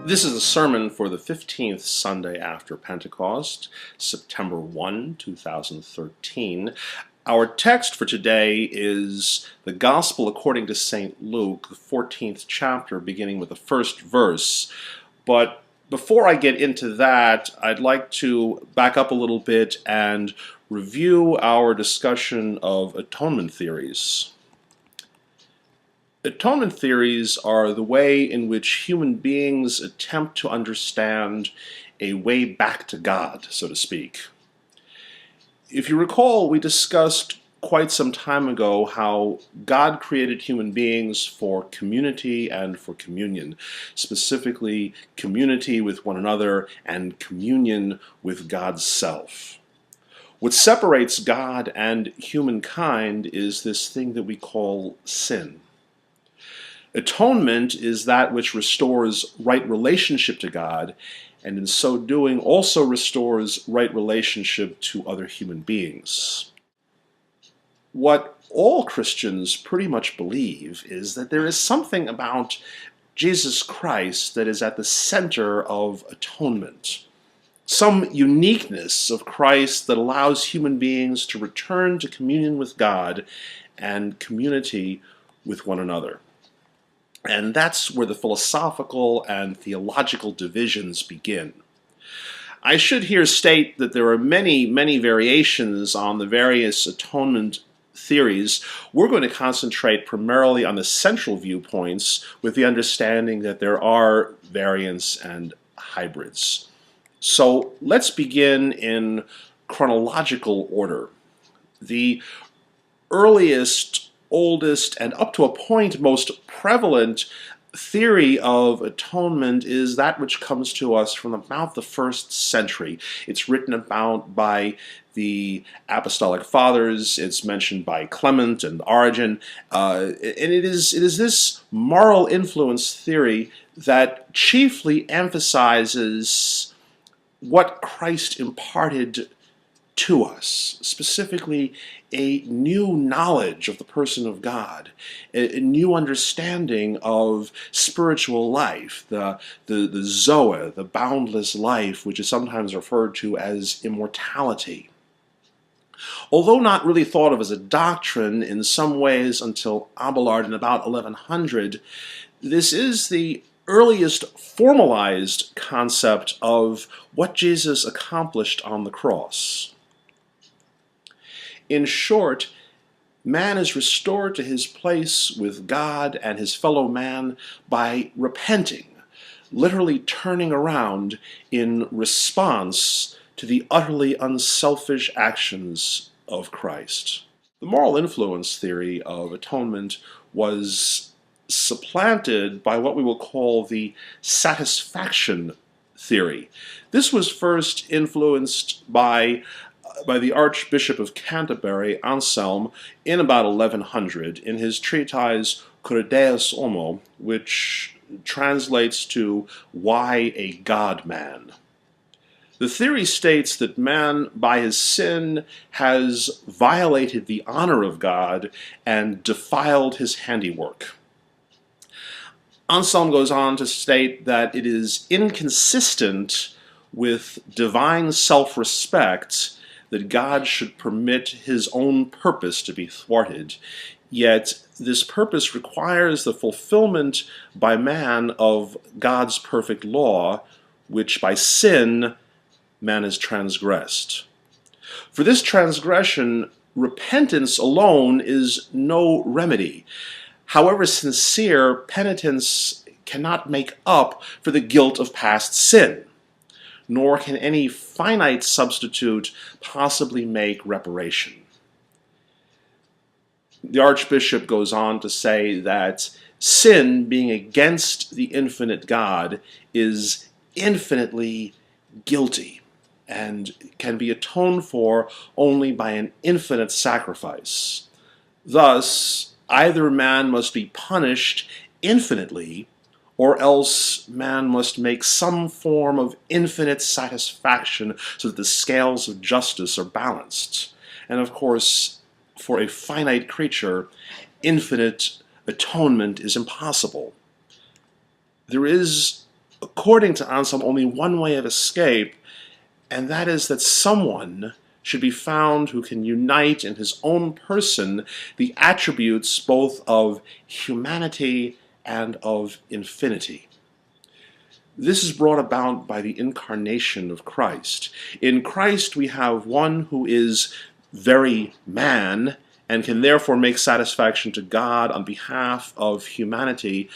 This is a sermon for the 15th Sunday after Pentecost, September 1, 2013. Our text for today is the Gospel according to St. Luke, the 14th chapter, beginning with the first verse. But before I get into that, I'd like to back up a little bit and review our discussion of atonement theories. Atonement theories are the way in which human beings attempt to understand a way back to God, so to speak. If you recall, we discussed quite some time ago how God created human beings for community and for communion, specifically community with one another and communion with God's self. What separates God and humankind is this thing that we call sin. Atonement is that which restores right relationship to God, and in so doing also restores right relationship to other human beings. What all Christians pretty much believe is that there is something about Jesus Christ that is at the center of atonement. Some uniqueness of Christ that allows human beings to return to communion with God and community with one another. And that's where the philosophical and theological divisions begin. I should here state that there are many variations on the various atonement theories. We're going to concentrate primarily on the central viewpoints with the understanding that there are variants and hybrids. So let's begin in chronological order. The earliest, oldest, and up to a point most prevalent theory of atonement is that which comes to us from about the 1st century. It's written about by the Apostolic Fathers, it's mentioned by Clement and Origen, and it is this moral influence theory that chiefly emphasizes what Christ imparted to us, specifically a new knowledge of the person of God, a new understanding of spiritual life, the Zoe, the boundless life, which is sometimes referred to as immortality. Although not really thought of as a doctrine in some ways until Abelard in about 1100, this is the earliest formalized concept of what Jesus accomplished on the cross. In short, man is restored to his place with God and his fellow man by repenting, literally turning around in response to the utterly unselfish actions of Christ. The moral influence theory of atonement was supplanted by what we will call the satisfaction theory. This was first influenced by the Archbishop of Canterbury, Anselm, in about 1100 in his treatise Cura Deus Homo, which translates to Why a God-Man. The theory states that man, by his sin, has violated the honor of God and defiled his handiwork. Anselm goes on to state that it is inconsistent with divine self-respect that God should permit his own purpose to be thwarted, yet this purpose requires the fulfillment by man of God's perfect law, which by sin man has transgressed. For this transgression, repentance alone is no remedy. However sincere, penitence cannot make up for the guilt of past sin, nor can any finite substitute possibly make reparation. The Archbishop goes on to say that sin, being against the infinite God, is infinitely guilty and can be atoned for only by an infinite sacrifice. Thus, either man must be punished infinitely, or else man must make some form of infinite satisfaction so that the scales of justice are balanced. And of course, for a finite creature, infinite atonement is impossible. There is according to Anselm, only one way of escape, and that is that someone should be found who can unite in his own person the attributes both of humanity and of infinity. This is brought about by the incarnation of Christ. In Christ we have one who is very man and can therefore make satisfaction to God on behalf of humanity,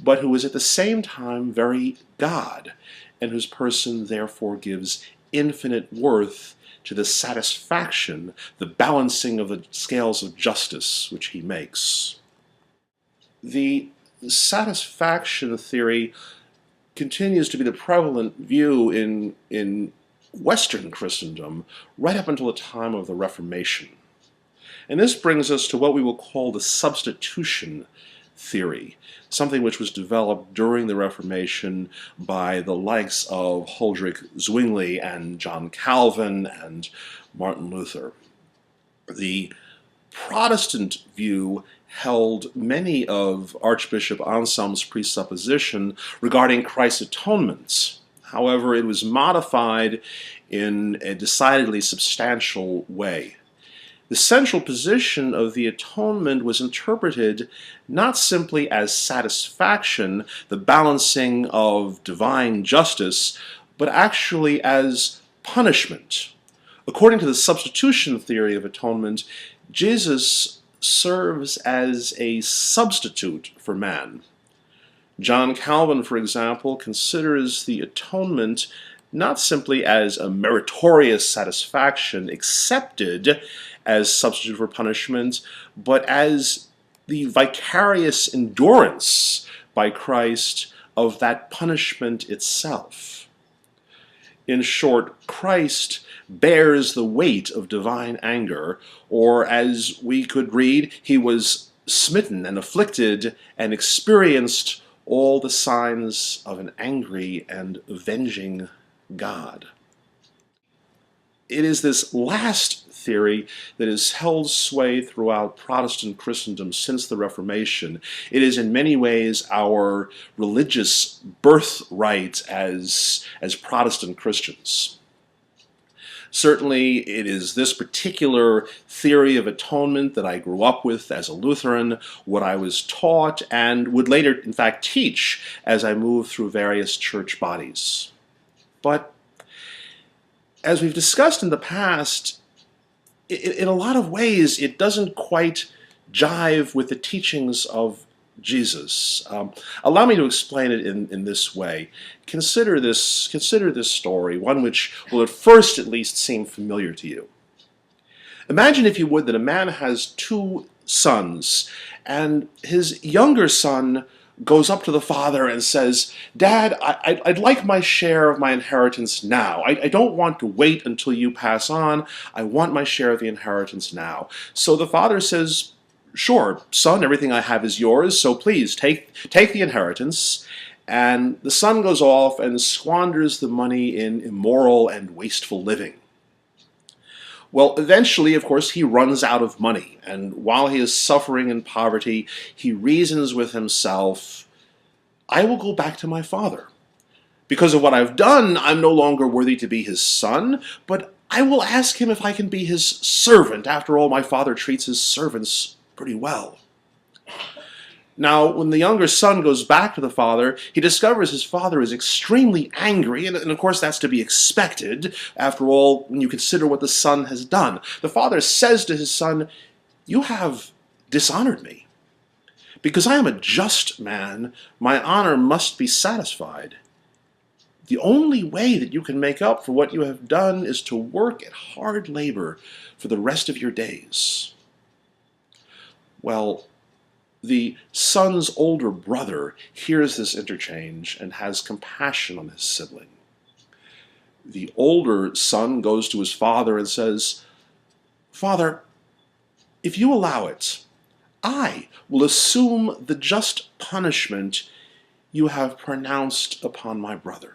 but who is at the same time very God, and whose person therefore gives infinite worth to the satisfaction, the balancing of the scales of justice which he makes. The satisfaction theory continues to be the prevalent view in Western Christendom right up until the time of the Reformation. And this brings us to what we will call the substitution theory, something which was developed during the Reformation by the likes of Huldrych Zwingli and John Calvin and Martin Luther. The Protestant view held many of Archbishop Anselm's presupposition regarding Christ's atonement. However, it was modified in a decidedly substantial way. The central position of the atonement was interpreted not simply as satisfaction, the balancing of divine justice, but actually as punishment. According to the substitution theory of atonement, Jesus serves as a substitute for man. John Calvin, for example, considers the atonement not simply as a meritorious satisfaction accepted as substitute for punishment, but as the vicarious endurance by Christ of that punishment itself. In short, Christ bears the weight of divine anger, or as we could read, he was smitten and afflicted and experienced all the signs of an angry and avenging God. It is this last theory that has held sway throughout Protestant Christendom since the Reformation. It is in many ways our religious birthright as Protestant Christians. Certainly, it is this particular theory of atonement that I grew up with as a Lutheran, what I was taught, and would later, in fact, teach as I moved through various church bodies. But as we've discussed in the past, in a lot of ways, it doesn't quite jive with the teachings of Jesus. Allow me to explain it in this way. Consider this story, one which will at first at least seem familiar to you. Imagine, if you would, that a man has two sons, and his younger son goes up to the father and says, "Dad, I'd like my share of my inheritance now. I don't want to wait until you pass on. I want my share of the inheritance now." So the father says, "Sure, son, everything I have is yours, so please take the inheritance." And the son goes off and squanders the money in immoral and wasteful living. Well, eventually, of course, he runs out of money, and while he is suffering in poverty, he reasons with himself, "I will go back to my father. Because of what I've done, I'm no longer worthy to be his son, but I will ask him if I can be his servant. After all, my father treats his servants pretty well." Now, when the younger son goes back to the father, he discovers his father is extremely angry, and of course that's to be expected, after all, when you consider what the son has done. The father says to his son, "You have dishonored me. Because I am a just man, my honor must be satisfied. The only way that you can make up for what you have done is to work at hard labor for the rest of your days." Well, the son's older brother hears this interchange and has compassion on his sibling. The older son goes to his father and says, "Father, if you allow it, I will assume the just punishment you have pronounced upon my brother.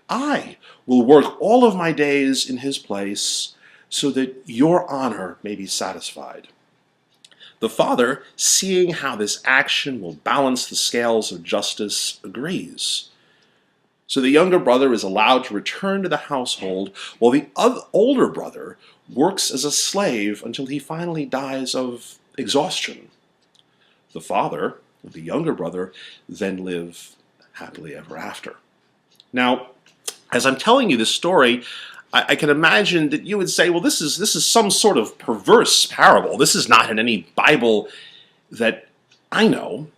I will work all of my days in his place so that your honor may be satisfied." The father, seeing how this action will balance the scales of justice, agrees. So the younger brother is allowed to return to the household, while the older brother works as a slave until he finally dies of exhaustion. The father and the younger brother then live happily ever after. Now, as I'm telling you this story, I can imagine that you would say, well, this is some sort of perverse parable. This is not in any Bible that I know.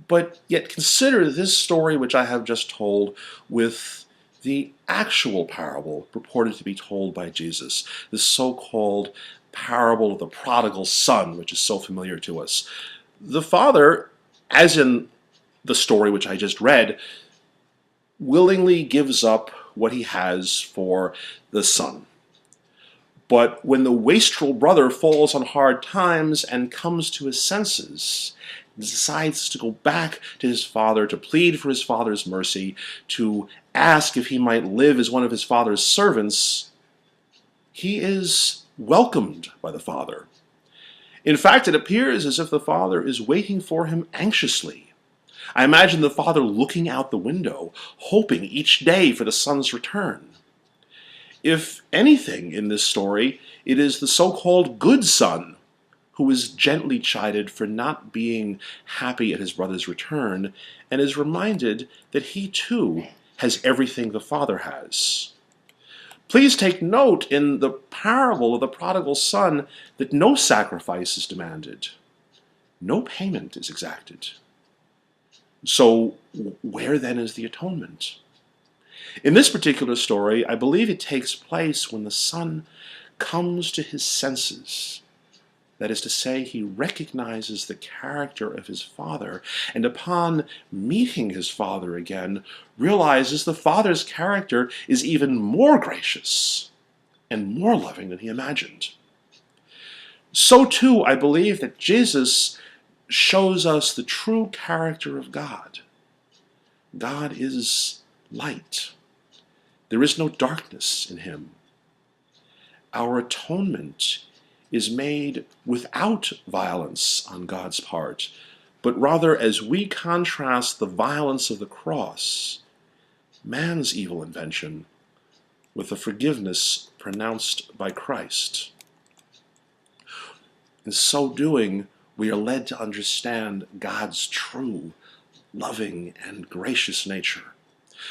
But yet consider this story which I have just told with the actual parable purported to be told by Jesus, the so-called parable of the prodigal son, which is so familiar to us. The father, as in the story which I just read, willingly gives up what he has for the son. But when the wastrel brother falls on hard times and comes to his senses, decides to go back to his father, to plead for his father's mercy, to ask if he might live as one of his father's servants, he is welcomed by the father. In fact, it appears as if the father is waiting for him anxiously. I imagine the father looking out the window, hoping each day for the son's return. If anything in this story, it is the so-called good son who is gently chided for not being happy at his brother's return, and is reminded that he too has everything the father has. Please take note in the parable of the prodigal son that no sacrifice is demanded. No payment is exacted. So where then is the atonement? In this particular story, I believe it takes place when the son comes to his senses. That is to say, he recognizes the character of his father, and upon meeting his father again, realizes the father's character is even more gracious and more loving than he imagined. So too, I believe that Jesus shows us the true character of God. God is light. There is no darkness in him. Our atonement is made without violence on God's part, but rather as we contrast the violence of the cross, man's evil invention, with the forgiveness pronounced by Christ. In so doing, we are led to understand God's true, loving, and gracious nature.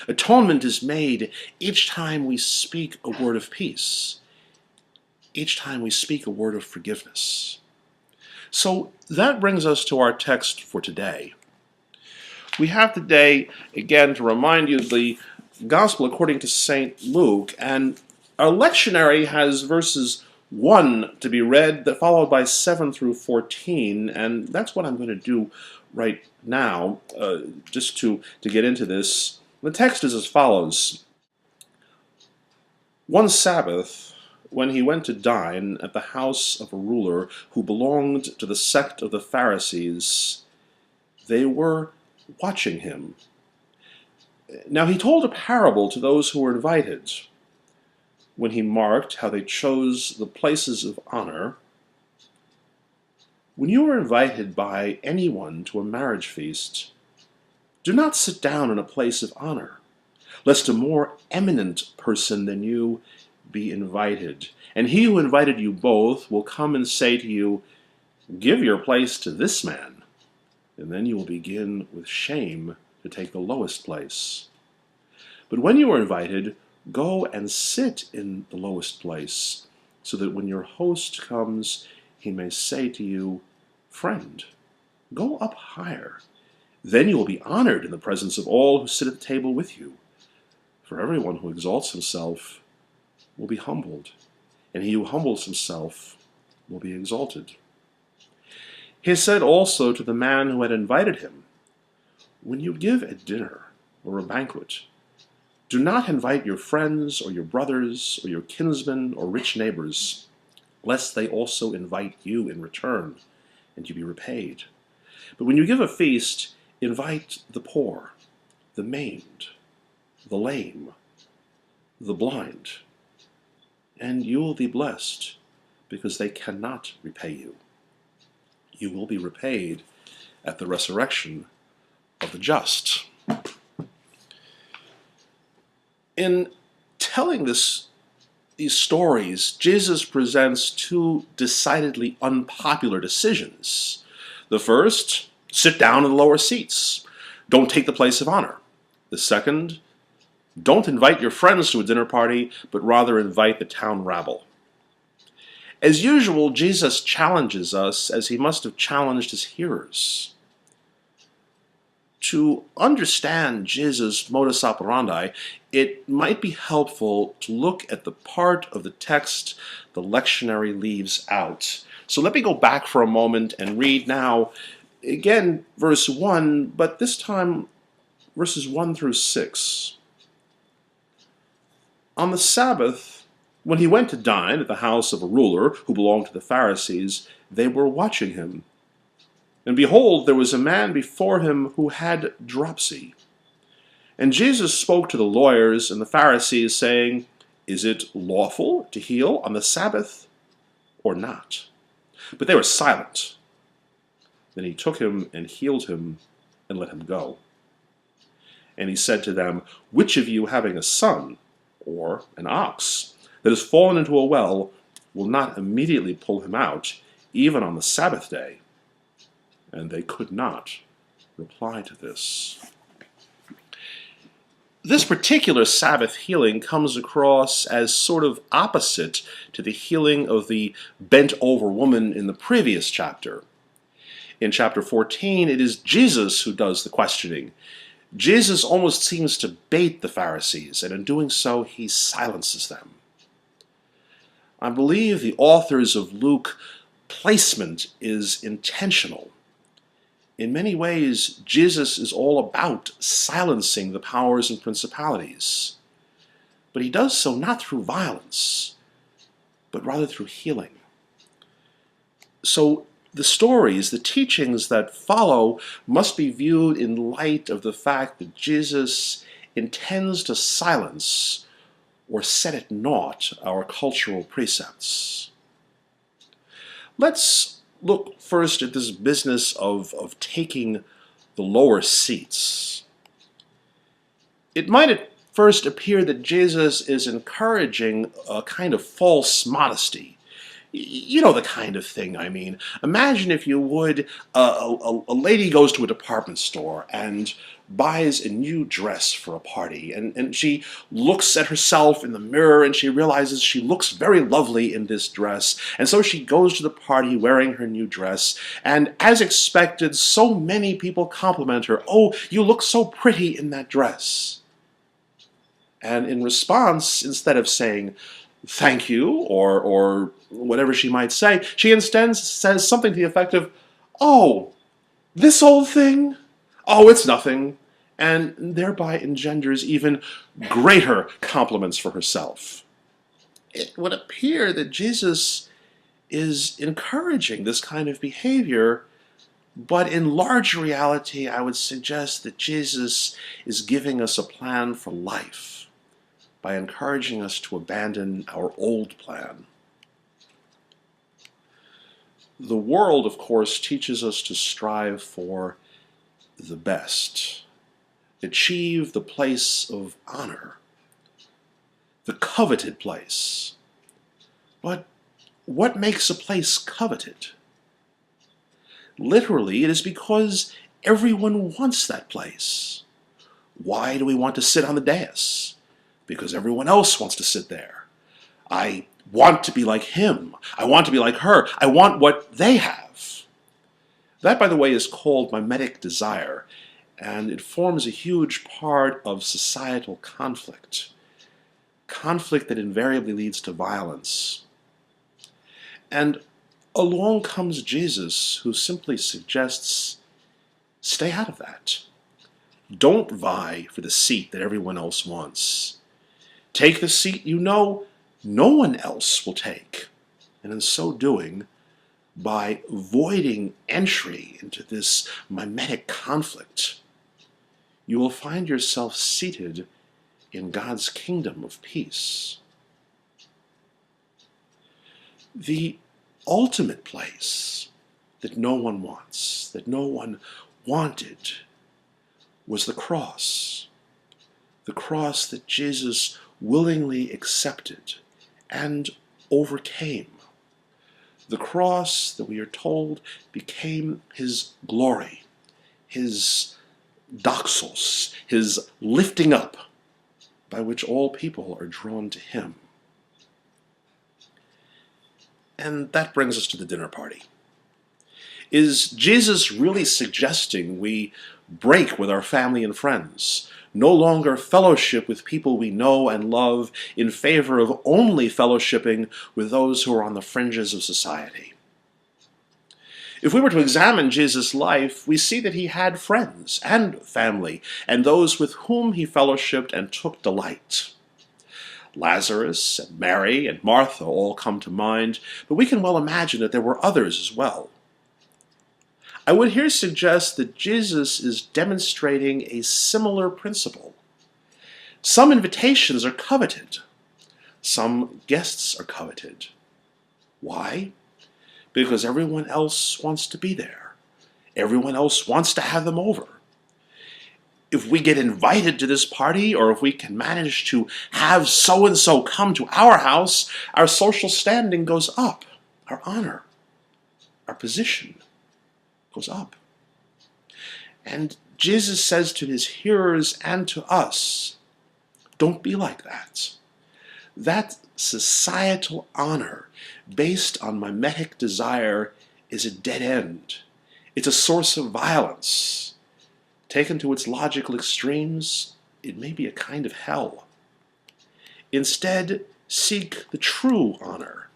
Atonement is made each time we speak a word of peace, each time we speak a word of forgiveness. So that brings us to our text for today. We have today, again, to remind you, the Gospel according to St. Luke, and our lectionary has verses 1 to be read, followed by 7 through 14, and that's what I'm going to do right now, just to get into this. The text is as follows. One Sabbath, when he went to dine at the house of a ruler who belonged to the sect of the Pharisees, they were watching him. Now he told a parable to those who were invited. When he marked how they chose the places of honor, when you are invited by anyone to a marriage feast, do not sit down in a place of honor, lest a more eminent person than you be invited. And he who invited you both will come and say to you, give your place to this man, and then you will begin with shame to take the lowest place. But when you are invited, go and sit in the lowest place, so that when your host comes, he may say to you, friend, go up higher. Then you will be honored in the presence of all who sit at the table with you. For everyone who exalts himself will be humbled, and he who humbles himself will be exalted. He said also to the man who had invited him, when you give a dinner or a banquet, do not invite your friends or your brothers or your kinsmen or rich neighbors, lest they also invite you in return, and you be repaid. But when you give a feast, invite the poor, the maimed, the lame, the blind, and you will be blessed, because they cannot repay you. You will be repaid at the resurrection of the just. In telling these stories, Jesus presents two decidedly unpopular decisions. The first, sit down in the lower seats. Don't take the place of honor. The second, don't invite your friends to a dinner party, but rather invite the town rabble. As usual, Jesus challenges us as he must have challenged his hearers. To understand Jesus' modus operandi, it might be helpful to look at the part of the text the lectionary leaves out. So let me go back for a moment and read now, again, verse 1, but this time verses 1 through 6. On the Sabbath, when he went to dine at the house of a ruler who belonged to the Pharisees, they were watching him. And behold, there was a man before him who had dropsy. And Jesus spoke to the lawyers and the Pharisees, saying, Is it lawful to heal on the Sabbath or not? But they were silent. Then he took him and healed him and let him go. And he said to them, Which of you, having a son or an ox that has fallen into a well, will not immediately pull him out, even on the Sabbath day? And they could not reply to this. This particular Sabbath healing comes across as sort of opposite to the healing of the bent-over woman in the previous chapter. In chapter 14, it is Jesus who does the questioning. Jesus almost seems to bait the Pharisees, and in doing so, he silences them. I believe the authors of Luke placement is intentional. In many ways, Jesus is all about silencing the powers and principalities. But he does so not through violence, but rather through healing. So the stories, the teachings that follow, must be viewed in light of the fact that Jesus intends to silence or set at naught our cultural precepts. Let's look first at this business of taking the lower seats. It might at first appear that Jesus is encouraging a kind of false modesty. You know the kind of thing I mean. Imagine, if you would, a lady goes to a department store and buys a new dress for a party, and she looks at herself in the mirror and she realizes she looks very lovely in this dress, and so she goes to the party wearing her new dress, and as expected, so many people compliment her. Oh, you look so pretty in that dress. And in response, instead of saying thank you or whatever she might say, she instead says something to the effect of, oh, this old thing? Oh, it's nothing, and thereby engenders even greater compliments for herself. It would appear that Jesus is encouraging this kind of behavior, but in large reality, I would suggest that Jesus is giving us a plan for life by encouraging us to abandon our old plan. The world, of course, teaches us to strive for the best, achieve the place of honor, the coveted place. But what makes a place coveted? Literally, it is because everyone wants that place. Why do we want to sit on the dais? Because everyone else wants to sit there. I want to be like him. I want to be like her. I want what they have. That, by the way, is called mimetic desire, and it forms a huge part of societal conflict. Conflict that invariably leads to violence. And along comes Jesus, who simply suggests, stay out of that. Don't vie for the seat that everyone else wants. Take the seat you know no one else will take. And in so doing, by avoiding entry into this mimetic conflict, you will find yourself seated in God's kingdom of peace. The ultimate place that no one wants, that no one wanted, was the cross the cross that Jesus willingly accepted and overcame. The cross that we are told became his glory, his doxos, his lifting up, by which all people are drawn to him. And that brings us to the dinner party. Is Jesus really suggesting we break with our family and friends, no longer fellowship with people we know and love in favor of only fellowshipping with those who are on the fringes of society? If we were to examine Jesus' life, we see that he had friends and family, and those with whom he fellowshipped and took delight. Lazarus and Mary and Martha all come to mind, but we can well imagine that there were others as well. I would here suggest that Jesus is demonstrating a similar principle. Some invitations are coveted. Some guests are coveted. Why? Because everyone else wants to be there. Everyone else wants to have them over. If we get invited to this party, or if we can manage to have so-and-so come to our house, our social standing goes up. Our honor, our position goes up. And Jesus says to his hearers and to us, don't be like that. That societal honor based on mimetic desire is a dead end. It's a source of violence. Taken to its logical extremes, it may be a kind of hell. Instead, seek the true honor.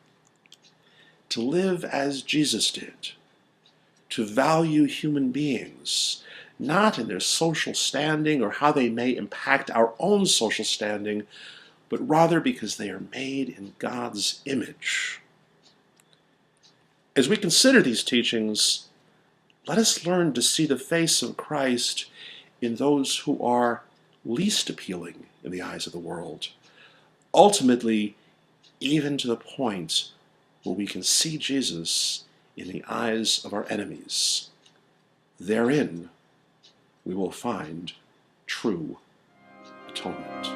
To live as Jesus did. To value human beings, not in their social standing or how they may impact our own social standing, but rather because they are made in God's image. As we consider these teachings, let us learn to see the face of Christ in those who are least appealing in the eyes of the world, ultimately even to the point where we can see Jesus in the eyes of our enemies. Therein we will find true atonement.